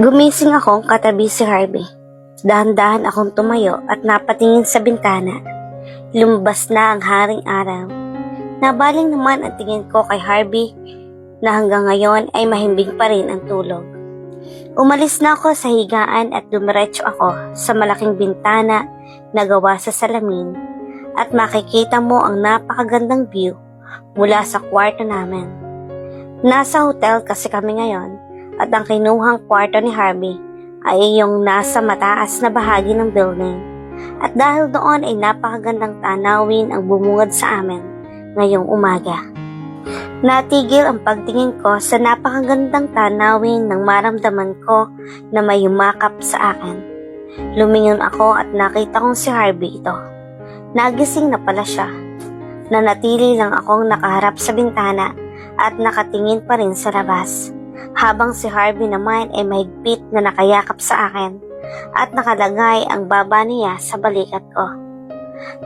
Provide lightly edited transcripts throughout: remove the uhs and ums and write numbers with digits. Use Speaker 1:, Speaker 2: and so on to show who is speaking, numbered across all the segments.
Speaker 1: Gumising akong katabi si Harvey. Dahan-dahan akong tumayo at napatingin sa bintana. Lumabas na ang haring araw. Nabaling naman ang tingin ko kay Harvey na hanggang ngayon ay mahimbing pa rin ang tulog. Umalis na ako sa higaan at dumiretso ako sa malaking bintana na gawa sa salamin at makikita mo ang napakagandang view mula sa kwarto namin. Nasa hotel kasi kami ngayon at ang kinuhang kwarto ni Harvey ay yung nasa mataas na bahagi ng building. At dahil doon ay napakagandang tanawin ang bumungad sa amin ngayong umaga. Natigil ang pagtingin ko sa napakagandang tanawin nang maramdaman ko na may yumakap sa akin. Lumingon ako at nakita kong si Harvey ito. Nagising na pala siya. Nanatili lang akong nakaharap sa bintana at nakatingin pa rin sa labas. Habang si Harvey naman ay mahigpit na nakayakap sa akin at nakalagay ang baba niya sa balikat ko.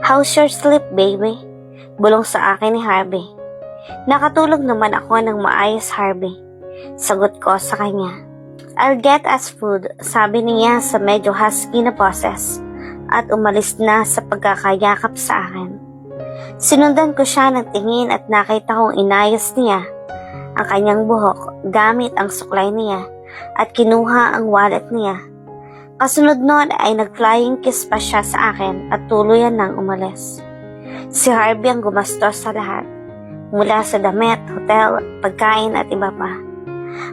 Speaker 1: "How's your sleep, baby?" Bulong sa akin ni Harvey. "Nakatulog naman ako ng maayos, Harvey." Sagot ko sa kanya. "I'll get us food," sabi niya sa medyo husky na boses at umalis na sa pagkakayakap sa akin. Sinundan ko siya ng tingin at nakita kong inayos niya ang kanyang buhok gamit ang suklay niya at kinuha ang wallet niya. Kasunod nun ay nag-flying kiss pa siya sa akin at tuluyan nang umalis. Si Harvey ang gumastos sa lahat, mula sa damit, hotel, pagkain at iba pa.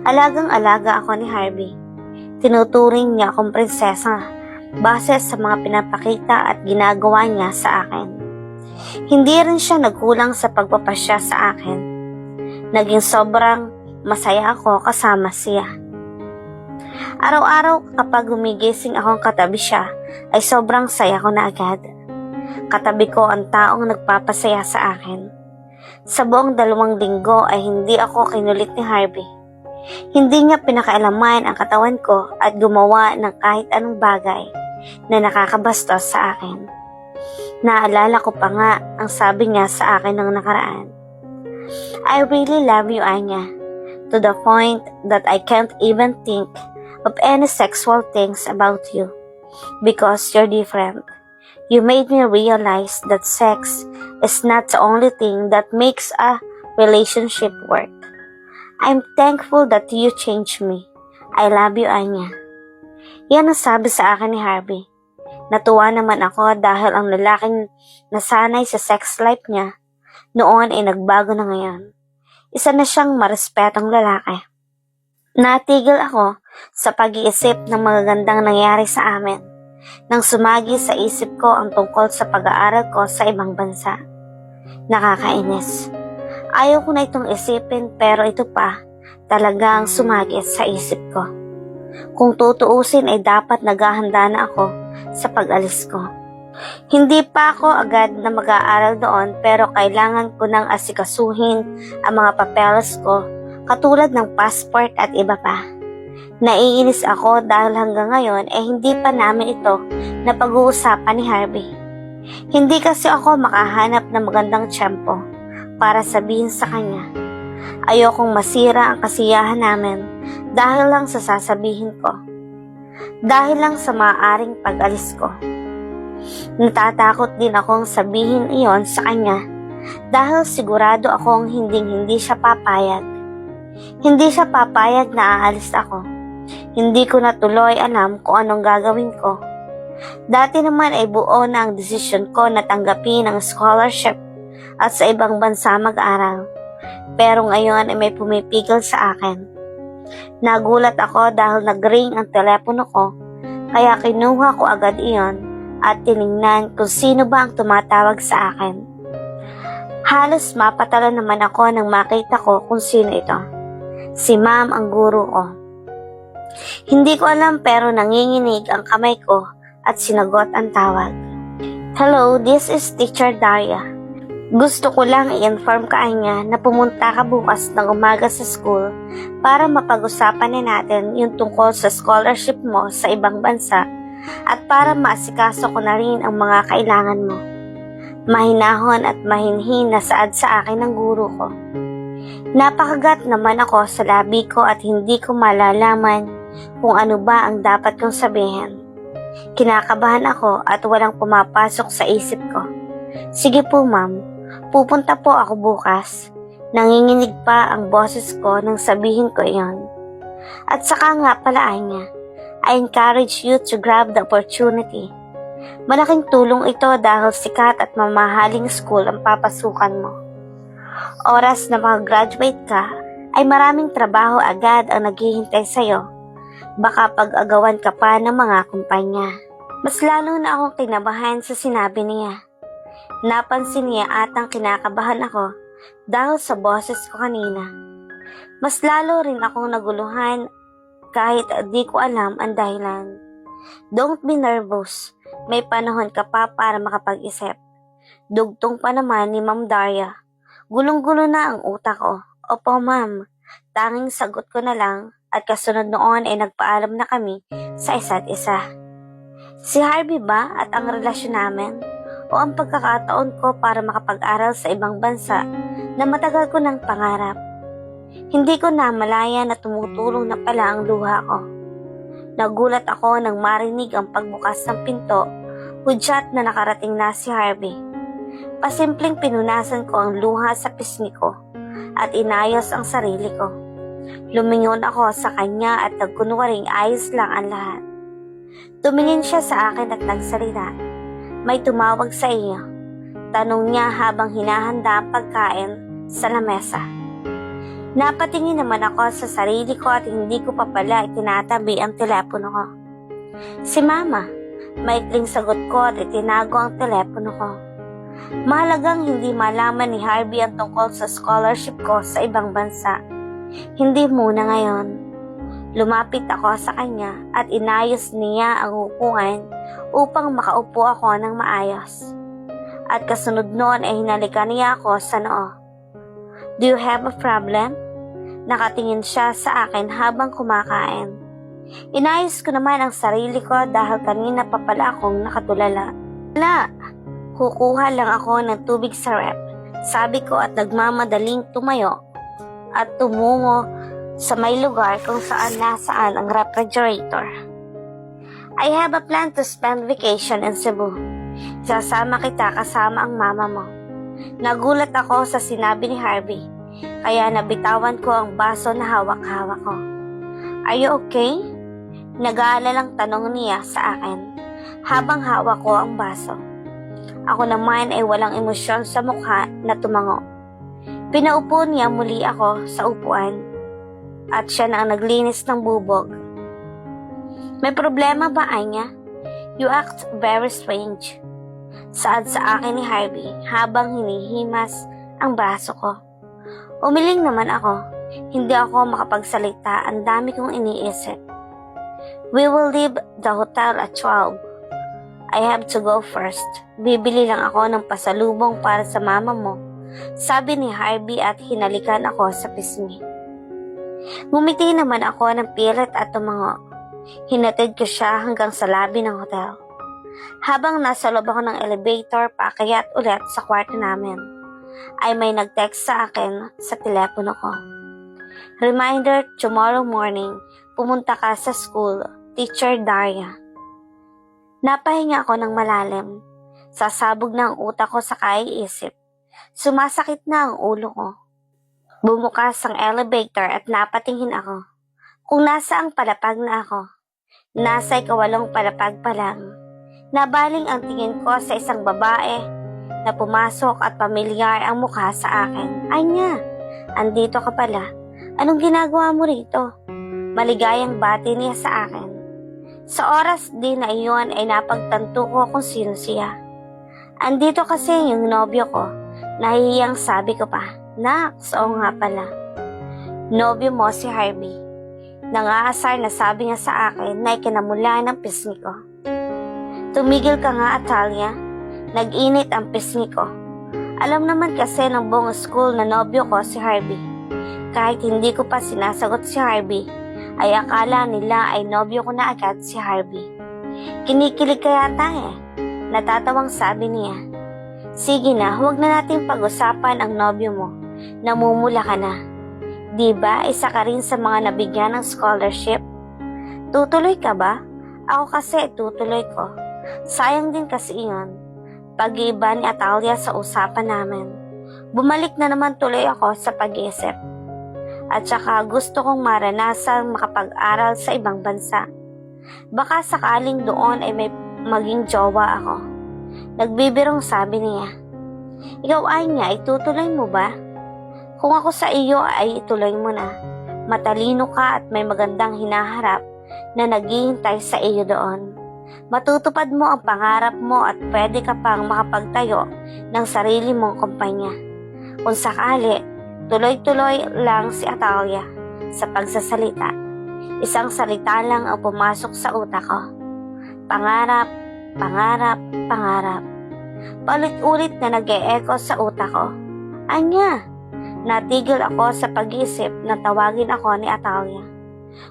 Speaker 1: Alagang-alaga ako ni Harvey. Tinuturing niya akong prinsesa base sa mga pinapakita at ginagawa niya sa akin. Hindi rin siya nagkulang sa pagpapasya sa akin. Naging sobrang masaya ako kasama siya. Araw-araw kapag gumigising akong katabi siya, ay sobrang saya ko na agad. Katabi ko ang taong nagpapasaya sa akin. Sa buong 2 linggo ay hindi ako kinulit ni Harvey. Hindi niya pinakailaman ang katawan ko at gumawa ng kahit anong bagay na nakakabastos sa akin. Naalala ko pa nga ang sabi niya sa akin ng nakaraan. "I really love you, Anya, to the point that I can't even think of any sexual things about you because you're different. You made me realize that sex is not the only thing that makes a relationship work. I'm thankful that you changed me. I love you, Anya." Yan ang sabi sa akin ni Harvey. Natuwa naman ako dahil ang lalaking nasanay sa sex life niya noon ay nagbago na ngayon. Isa na siyang marespetong lalaki. Natigil ako sa pag-iisip ng magagandang nangyari sa amin nang sumagi sa isip ko ang tungkol sa pag-aaral ko sa ibang bansa. Nakakainis. Ayaw ko na itong isipin pero ito pa talagang sumagi sa isip ko. Kung tutuusin ay dapat naghahanda na ako sa pag-alis ko. Hindi pa ako agad na mag-aaral doon pero kailangan ko nang asikasuhin ang mga papeles ko katulad ng passport at iba pa. Naiinis ako dahil hanggang ngayon hindi pa namin ito na pag-uusapan ni Harvey. Hindi kasi ako makahanap ng magandang tiyempo para sabihin sa kanya. Ayokong masira ang kasiyahan namin dahil lang sa sasabihin ko. Dahil lang sa maaaring pag-alis ko. Natatakot din akong sabihin iyon sa kanya dahil sigurado akong hindi siya papayag. Hindi siya papayag na aalis ako. Hindi ko na tuloy alam kung anong gagawin ko. Dati naman ay buo na ang desisyon ko na tanggapin ang scholarship at sa ibang bansa mag-aral. Pero ngayon ay may pumipigil sa akin. Nagulat ako dahil nag-ring ang telepono ko, kaya kinuha ko agad iyon at tiningnan kung sino ba ang tumatawag sa akin. Halos mapatalo naman ako nang makita ko kung sino ito. Si Ma'am ang guro ko. Hindi ko alam pero nanginginig ang kamay ko at sinagot ang tawag. "Hello, this is Teacher Daria. Gusto ko lang i-inform ka Anya na pumunta ka bukas ng umaga sa school para mapag-usapan natin yung tungkol sa scholarship mo sa ibang bansa at para maasikaso ko na rin ang mga kailangan mo." Mahinahon at mahinhin na saad sa akin ng guro ko. Napakagat naman ako sa labi ko at hindi ko malalaman kung ano ba ang dapat kong sabihin. Kinakabahan ako at walang pumapasok sa isip ko. Sige po ma'am, pupunta po ako bukas. Nanginginig pa ang boses ko nang sabihin ko iyon. At saka nga pala niya, I encourage you to grab the opportunity. Malaking tulong ito dahil sikat at mamahaling school ang papasukan mo. Oras na mag-graduate ka, ay maraming trabaho agad ang naghihintay sa'yo. Baka pag-agawan ka pa ng mga kumpanya. Mas lalo na akong kinabahan sa sinabi niya. Napansin niya atang kinakabahan ako dahil sa boses ko kanina. Mas lalo rin akong naguluhan kahit di ko alam ang dahilan. Don't be nervous. May panahon ka pa para makapag-isip. Dugtong pa naman ni Ma'am Daria. Gulong-gulo na ang utak ko. Opo ma'am, tanging sagot ko na lang at kasunod noon ay nagpaalam na kami sa isa't isa. Si Harvey ba at ang relasyon namin o ang pagkakataon ko para makapag-aral sa ibang bansa na matagal ko ng pangarap? Hindi ko namalaya na tumutulong na pala ang luha ko. Nagulat ako nang marinig ang pagbukas ng pinto, hudyat na nakarating na si Harvey. Pasimpleng pinunasan ko ang luha sa pisngi ko at inayos ang sarili ko. Lumingon ako sa kanya at nagkunwaring ayos lang ang lahat. Tumingin siya sa akin at nagsalita. May tumawag sa iyo. Tanong niya habang hinahanda ang pagkain sa lamesa. Napatingin naman ako sa sarili ko at hindi ko pa pala itinatabi ang telepono ko. Si Mama, maikling sagot ko at itinago ang telepono ko. Mahalagang hindi malaman ni Harvey ang tungkol sa scholarship ko sa ibang bansa. Hindi muna ngayon. Lumapit ako sa kanya at inayos niya ang upuan upang makaupo ako ng maayos. At kasunod noon ay hinalikan niya ako sa noo. Do you have a problem? Nakatingin siya sa akin habang kumakain. Inayos ko naman ang sarili ko dahil kanina pa pala akong nakatulala. Wala, kukuha lang ako ng tubig sa rep. Sabi ko at nagmamadaling tumayo at tumungo sa may lugar kung saan nasaan ang refrigerator. I have a plan to spend vacation in Cebu. Sasama kita kasama ang mama mo. Nagulat ako sa sinabi ni Harvey. Kaya nabitawan ko ang baso na hawak-hawak ko. Are you okay? Nag-aalalang tanong niya sa akin habang hawak ko ang baso. Ako naman ay walang emosyon sa mukha na tumango. Pinaupo niya muli ako sa upuan at siya na ang naglinis ng bubog. May problema ba, Anya? You act very strange. Saad sa akin ni Harvey habang hinihimas ang baso ko. Umiling naman ako. Hindi ako makapagsalita. Ang dami kong iniisip. We will leave the hotel at 12. I have to go first. Bibili lang ako ng pasalubong para sa mama mo. Sabi ni Harvey at hinalikan ako sa pisngi. Ngumiti naman ako ng pilit at tumango. Hinatid ko siya hanggang sa lobby ng hotel. Habang nasa loob ako ng elevator, paakyat ulit sa kwarto namin, ay may nag-text sa akin sa telepono ko. Reminder, tomorrow morning, pumunta ka sa school, Teacher Daria. Napahinga ako ng malalim. Sasabog na ang utak ko sa kaiisip. Sumasakit na ang ulo ko. Bumukas ang elevator at napatingin ako. Kung nasa ang palapag na ako, nasa ikawalong palapag pa lang. Nabaling ang tingin ko sa isang babae na pumasok at pamilyar ang mukha sa akin. Anya, andito ka pala. Anong ginagawa mo rito? Maligayang bati niya sa akin. Sa oras din na iyon ay napagtanto ko kung sino siya. Andito kasi yung nobyo ko. Nahihiyang sabi ko pa. Naks, oo nga pala. Nobyo mo si Harvey. Nangaasar na sabi niya sa akin na ikinamula ng pisngi ko. Tumigil ka nga, Atalia. Nag-init ang pisngi ko. Alam naman kasi ng buong school na nobyo ko si Harvey. Kahit hindi ko pa sinasagot si Harvey, ay akala nila ay nobyo ko na agad si Harvey. Kinikilig ka yata eh. Natatawang sabi niya. Sige na, huwag na nating pag-usapan ang nobyo mo. Namumula ka na. Diba, isa ka rin sa mga nabigyan ng scholarship? Tutuloy ka ba? Ako kasi tutuloy ko. Sayang din kasi iyon. Pag-iiba ni Atalia sa usapan namin. Bumalik na naman tuloy ako sa pag-iisip. At saka gusto kong maranasang makapag-aral sa ibang bansa. Baka sakaling doon ay may maging jowa ako. Nagbibirong sabi niya. Ikaw ay niya, itutuloy mo ba? Kung ako sa iyo ay ituloy mo na. Matalino ka at may magandang hinaharap na naghihintay sa iyo doon. Matutupad mo ang pangarap mo at pwede ka pang makapagtayo ng sarili mong kumpanya. Kung sakali, tuloy-tuloy lang si Atalia sa pagsasalita. Isang salita lang ang pumasok sa utak ko. Pangarap, pangarap, pangarap. Paulit-ulit na nag-e-echo sa utak ko. Anya, natigil ako sa pag-iisip na tawagin ako ni Atalia.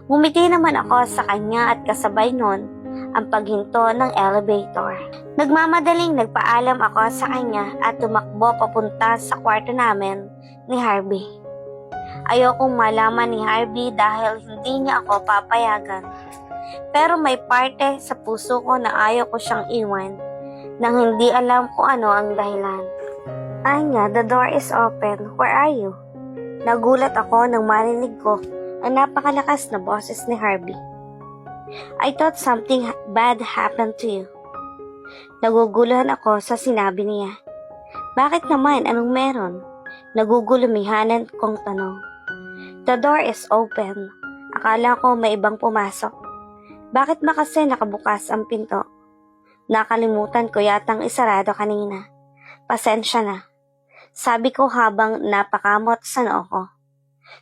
Speaker 1: Ngumiti naman ako sa kanya at kasabay nun ang paghinto ng elevator. Nagmamadaling nagpaalam ako sa kanya at tumakbo papunta sa kwarto namin ni Harvey. Ayokong malaman ni Harvey dahil hindi niya ako papayagan. Pero may parte sa puso ko na ayaw ko siyang iwan nang hindi alam kung ano ang dahilan. Anya, the door is open. Where are you? Nagulat ako nang marinig ko ang napakalakas na boses ni Harvey. I thought something bad happened to you. Naguguluhan ako sa sinabi niya. Bakit naman? Anong meron? Nagugulumihanan kong tanong. The door is open. Akala ko may ibang pumasok. Bakit ba kasi nakabukas ang pinto? Nakalimutan ko yatang isarado kanina. Pasensya na. Sabi ko habang napakamot sa noo ko.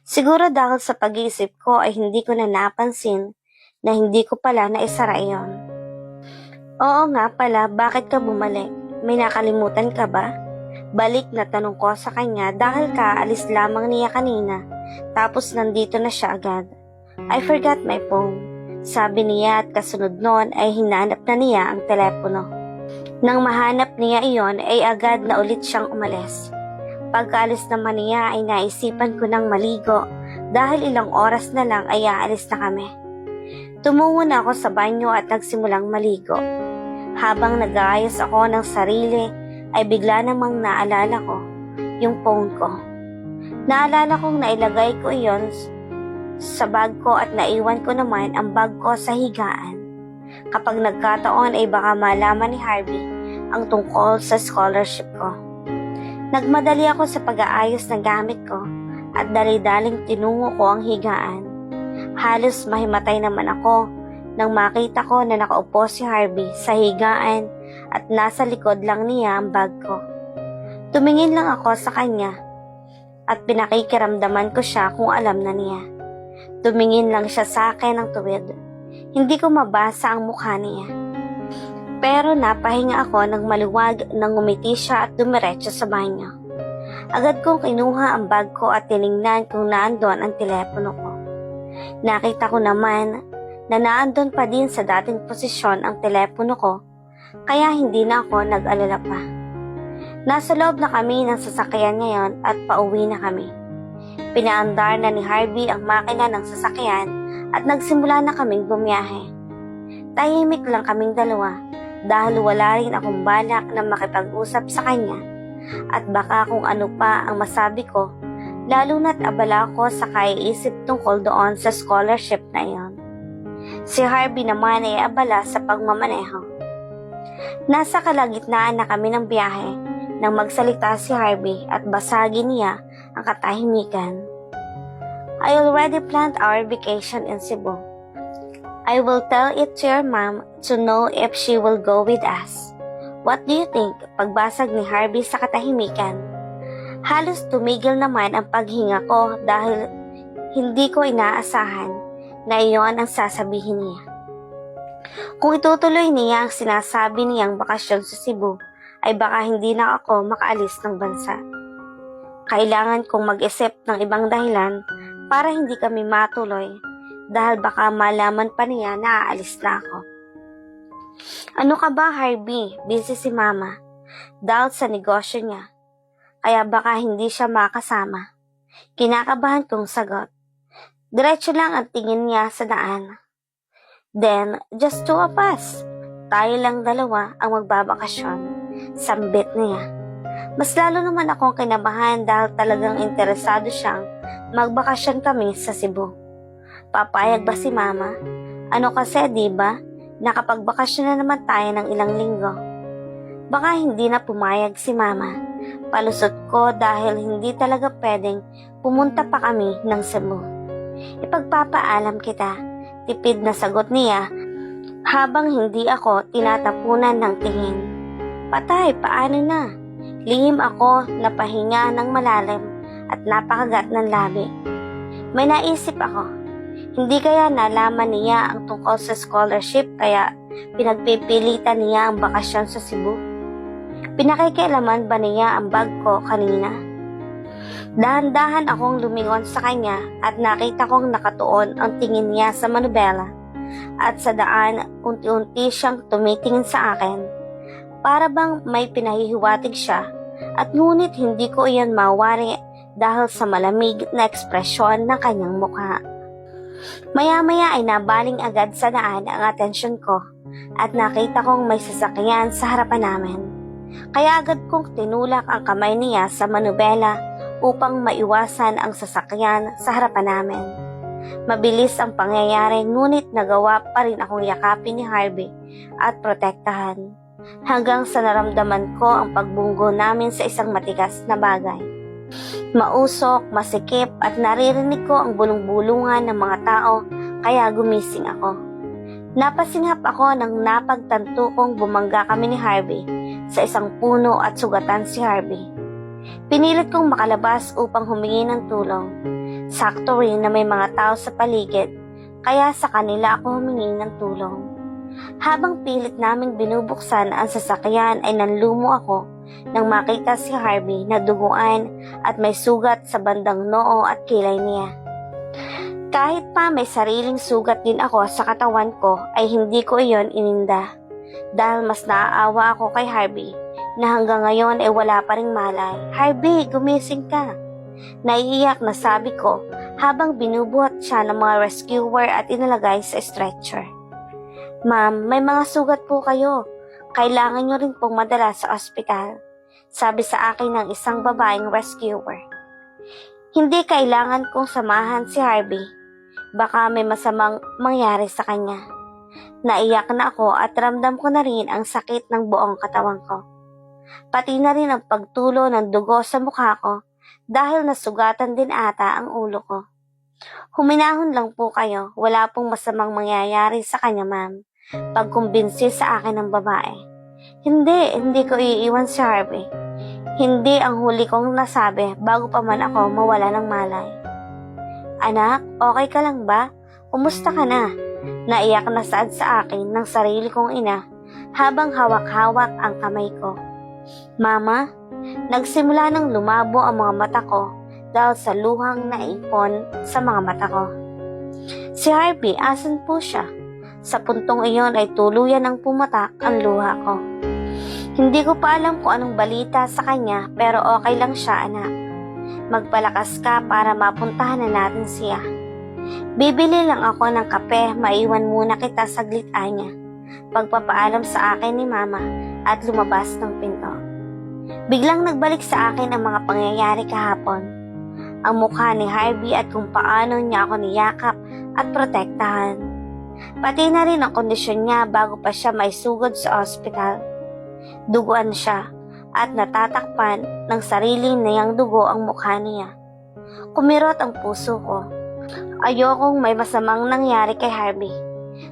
Speaker 1: Siguro dahil sa pag-iisip ko ay hindi ko na napansin na hindi ko pala naisara iyon. Oo nga pala, bakit ka bumalik? May nakalimutan ka ba? Balik na tanong ko sa kanya dahil kaalis lamang niya kanina tapos nandito na siya agad. I forgot my phone. Sabi niya at kasunod nun ay hinanap na niya ang telepono. Nang mahanap niya iyon ay agad na ulit siyang umalis. Pagkaalis naman niya ay naisipan ko ng maligo dahil ilang oras na lang ay aalis na kami. Tumungo na ako sa banyo at nagsimulang maligo. Habang nag-aayos ako ng sarili ay bigla namang naalala ko yung phone ko. Naalala kong nailagay ko iyon sa bag ko at naiwan ko naman ang bag ko sa higaan. Kapag nagkataon ay baka malaman ni Harvey ang tungkol sa scholarship ko. Nagmadali ako sa pag-aayos ng gamit ko at dali-daling tinungo ko ang higaan. Halos mahimatay naman ako nang makita ko na nakaupo si Harvey sa higaan at nasa likod lang niya ang bag ko. Tumingin lang ako sa kanya at pinakikiramdaman ko siya kung alam na niya. Tumingin lang siya sa akin ng tuwid. Hindi ko mabasa ang mukha niya. Pero napahinga ako ng maluwag nang ngumiti siya at dumiretso sa banyo. Agad kong kinuha ang bag ko at tiningnan kung naandon ang telepono ko. Nakita ko naman na naandon pa din sa dating posisyon ang telepono ko, kaya hindi na ako nag-alala pa. Nasa loob na kami ng sasakyan ngayon at pauwi na kami. Pinaandar na ni Harvey ang makina ng sasakyan at nagsimula na kaming bumiyahe. Tahimik lang kaming dalawa dahil wala rin akong balak na makipag-usap sa kanya at baka kung ano pa ang masabi ko, lalo na't abala ako sa kaiisip tungkol doon sa scholarship na iyon. Si Harvey naman ay abala sa pagmamaneho. Nasa kalagitnaan na kami ng biyahe nang magsalita si Harvey at basagin niya ang katahimikan. I already planned our vacation in Cebu. I will tell it to your mom to know if she will go with us. What do you think? Pagbasag ni Harvey sa katahimikan. Halos tumigil naman ang paghinga ko dahil hindi ko inaasahan na iyon ang sasabihin niya. Kung itutuloy niya ang sinasabi niyang bakasyon sa Cebu, ay baka hindi na ako makaalis ng bansa. Kailangan kong mag-isip ng ibang dahilan para hindi kami matuloy dahil baka malaman pa niya na aalis na ako. Ano ka ba, Harvey? Busy si Mama dahil sa negosyo niya. Kaya baka hindi siya makasama. Kinakabahan kong sagot. Diretso lang ang tingin niya sa daan. Then, just two of us. Tayo lang dalawa ang magbabakasyon. Sambit niya. Mas lalo naman akong kinabahan dahil talagang interesado siyang magbakasyon kami sa Cebu. Papayag ba si Mama? Ano kasi, di ba? Nakapagbakasyon na naman tayo ng ilang linggo. Baka hindi na pumayag si Mama. Palusot ko dahil hindi talaga pwedeng pumunta pa kami ng Cebu. Ipagpapaalam kita, tipid na sagot niya habang hindi ako tinatapunan ng tingin. Patay, paano na? Lihim ako na pahinga ng malalim at napakagat ng labi. May naisip ako. Hindi kaya nalaman niya ang tungkol sa scholarship kaya pinagpipilitan niya ang bakasyon sa Cebu? Pinakikialaman ba niya ang bag ko kanina? Dahan-dahan akong lumingon sa kanya at nakita kong nakatuon ang tingin niya sa manubela at sa daan unti-unti siyang tumitingin sa akin. Para bang may pinahihiwatig siya at ngunit hindi ko iyon mawari dahil sa malamig na ekspresyon ng kanyang mukha. Maya-maya ay nabaling agad sa daan ang atensyon ko at nakita kong may sasakyan sa harapan namin. Kaya agad kong tinulak ang kamay niya sa manubela upang maiwasan ang sasakyan sa harapan namin. Mabilis ang pangyayari ngunit nagawa pa rin akong yakapin ni Harvey at protektahan. Hanggang sa naramdaman ko ang pagbunggo namin sa isang matigas na bagay. Mausok, masikip at naririnig ko ang bulong-bulungan ng mga tao kaya gumising ako. Napasinghap ako nang napagtanto kong bumangga kami ni Harvey sa isang puno at sugatan si Harvey. Pinilit kong makalabas upang humingi ng tulong. Sakto rin na may mga tao sa paligid kaya sa kanila ako humingi ng tulong. Habang pilit naming binubuksan ang sasakyan ay nanlumo ako nang makita si Harvey na duguan at may sugat sa bandang noo at kilay niya. Kahit pa may sariling sugat din ako sa katawan ko ay hindi ko iyon ininda dahil mas naaawa ako kay Harvey na hanggang ngayon ay wala pa ring malay. Harvey, gumising ka! Naiiyak na sabi ko habang binubuhat siya ng mga rescuer at inalagay sa stretcher. Ma'am, may mga sugat po kayo. Kailangan nyo rin pong madala sa ospital. Sabi sa akin ng isang babaeng rescuer. Hindi kailangan kong samahan si Harvey. Baka may masamang mangyari sa kanya. Naiyak na ako at ramdam ko na rin ang sakit ng buong katawan ko. Pati na rin ang pagtulo ng dugo sa mukha ko dahil nasugatan din ata ang ulo ko. Huminahon lang po kayo, wala pong masamang mangyayari sa kanya, ma'am. Pagkumbinsi sa akin ng babae. Hindi ko iiwan si Harvey. Hindi ang huli kong nasabi bago pa man ako mawala ng malay. Anak, okay ka lang ba? Kumusta ka na? Naiyak na saad sa akin ng sarili kong ina habang hawak-hawak ang kamay ko. Mama, nagsimula nang lumabo ang mga mata ko dahil sa luhang naipon sa mga mata ko. Si Harvey, asan po siya? Sa puntong iyon ay tuluyan ang pumatak ang luha ko. Hindi ko pa alam kung anong balita sa kanya pero okay lang siya, anak. Magpalakas ka para mapuntahan na natin siya. Bibili lang ako ng kape, maiwan muna kita saglit niya. Pagpapaalam sa akin ni Mama at lumabas ng pinto. Biglang nagbalik sa akin ang mga pangyayari kahapon. Ang mukha ni Harvey at kung paano niya ako niyakap at protektahan. Pati na rin ang kondisyon niya bago pa siya maisugod sa ospital. Duguan siya at natatakpan ng sarili niyang dugo ang mukha niya. Kumirot ang puso ko. Ayokong may masamang nangyari kay Harvey.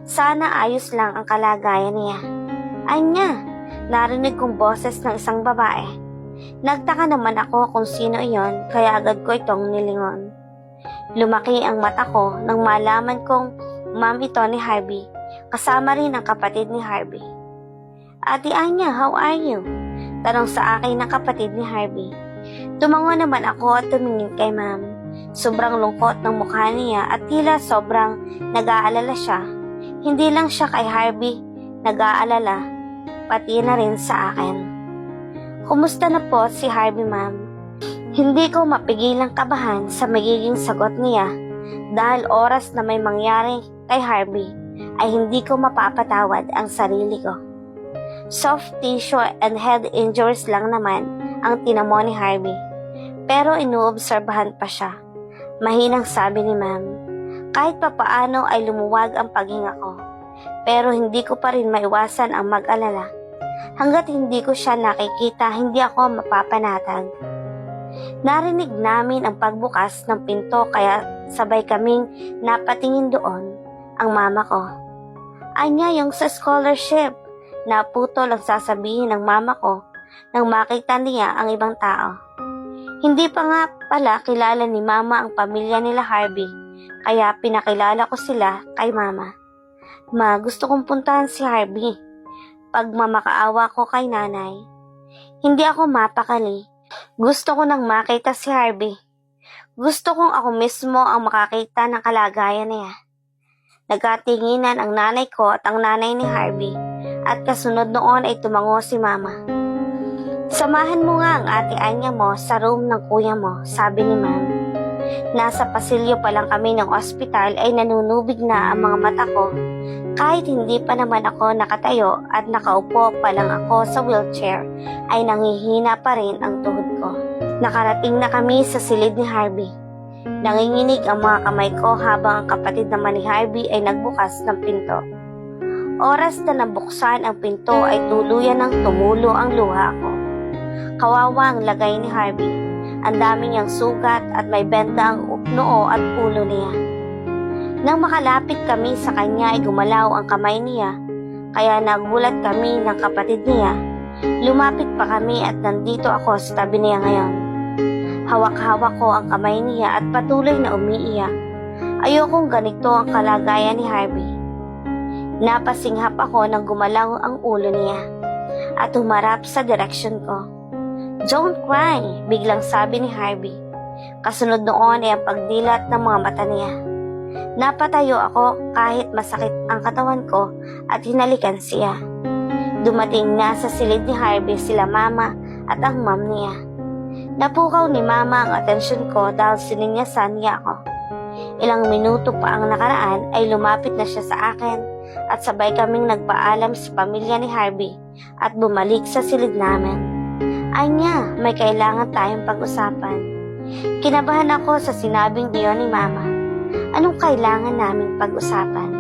Speaker 1: Sana ayos lang ang kalagayan niya. Anya, narinig kong boses ng isang babae. Nagtaka naman ako kung sino iyon kaya agad ko itong nilingon. Lumaki ang mata ko nang malaman kong ma'am ito ni Harvey, kasama rin ang kapatid ni Harvey. Ate Anya, how are you? Tanong sa akin ng kapatid ni Harvey. Tumango naman ako at tumingin kay ma'am. Sobrang lungkot ng mukha niya at tila sobrang nag-aalala siya. Hindi lang siya kay Harvey nag-aalala, pati na rin sa akin. Kumusta na po si Harvey, ma'am? Hindi ko mapigilang kabahan sa magiging sagot niya dahil oras na may mangyari kay Harvey ay hindi ko mapapatawad ang sarili ko. Soft tissue and head injuries lang naman ang tinamo ni Harvey. Pero inuobserbahan pa siya. Mahinang sabi ni ma'am, kahit papaano ay lumuwag ang paghinga ko. Pero hindi ko pa rin maiwasan ang mag-alala. Hanggat hindi ko siya nakikita, hindi ako mapapanatag. Narinig namin ang pagbukas ng pinto kaya sabay kaming napatingin doon ang mama ko. Anya yung sa scholarship. Naputol ang sasabihin ng mama ko nang makita niya ang ibang tao. Hindi pa nga pala kilala ni mama ang pamilya nila Harvey, kaya pinakilala ko sila kay mama. Ma, gusto kong puntahan si Harvey. Pag mamakaawa ko kay nanay. Hindi ako mapakali. Gusto ko nang makita si Harvey. Gusto kong ako mismo ang makakita ng kalagayan niya. Nagkatinginan ang nanay ko at ang nanay ni Harvey at kasunod noon ay tumango si mama. Samahan mo nga ang ate Anya mo sa room ng kuya mo, sabi ni ma'am. Nasa pasilyo pa lang kami ng ospital ay nanunubig na ang mga mata ko kahit hindi pa naman ako nakatayo at nakaupo pa lang ako sa wheelchair ay nangihina pa rin ang tuhod ko. Nakarating na kami sa silid ni Harvey. Nanginginig ang mga kamay ko habang ang kapatid naman ni Harvey ay nagbukas ng pinto. Oras na nabuksan ang pinto ay tuluyan ng tumulo ang luha ko. Kawawa ang lagay ni Harvey. Ang dami niyang sugat at may benda ang noo at ulo niya. Nang makalapit kami sa kanya ay gumalaw ang kamay niya, kaya nagulat kami ng kapatid niya. Lumapit pa kami at nandito ako sa tabi niya ngayon. Hawak-hawak ko ang kamay niya at patuloy na umiiyak. Ayokong ganito ang kalagayan ni Harvey. Napasinghap ako nang gumalaw ang ulo niya at humarap sa direksyon ko. Don't cry, biglang sabi ni Harvey. Kasunod noon ay ang pagdilat ng mga mata niya. Napatayo ako kahit masakit ang katawan ko at hinalikan siya. Dumating na sa silid ni Harvey sila mama at ang mom niya. Napukaw ni mama ang atensyon ko dahil sininyasan niya ako. Ilang minuto pa ang nakaraan ay lumapit na siya sa akin at sabay kaming nagpaalam sa pamilya ni Harvey at bumalik sa silid namin. Anya, may kailangan tayong pag-usapan. Kinabahan ako sa sinabing iyon ni mama. Anong kailangan naming pag-usapan?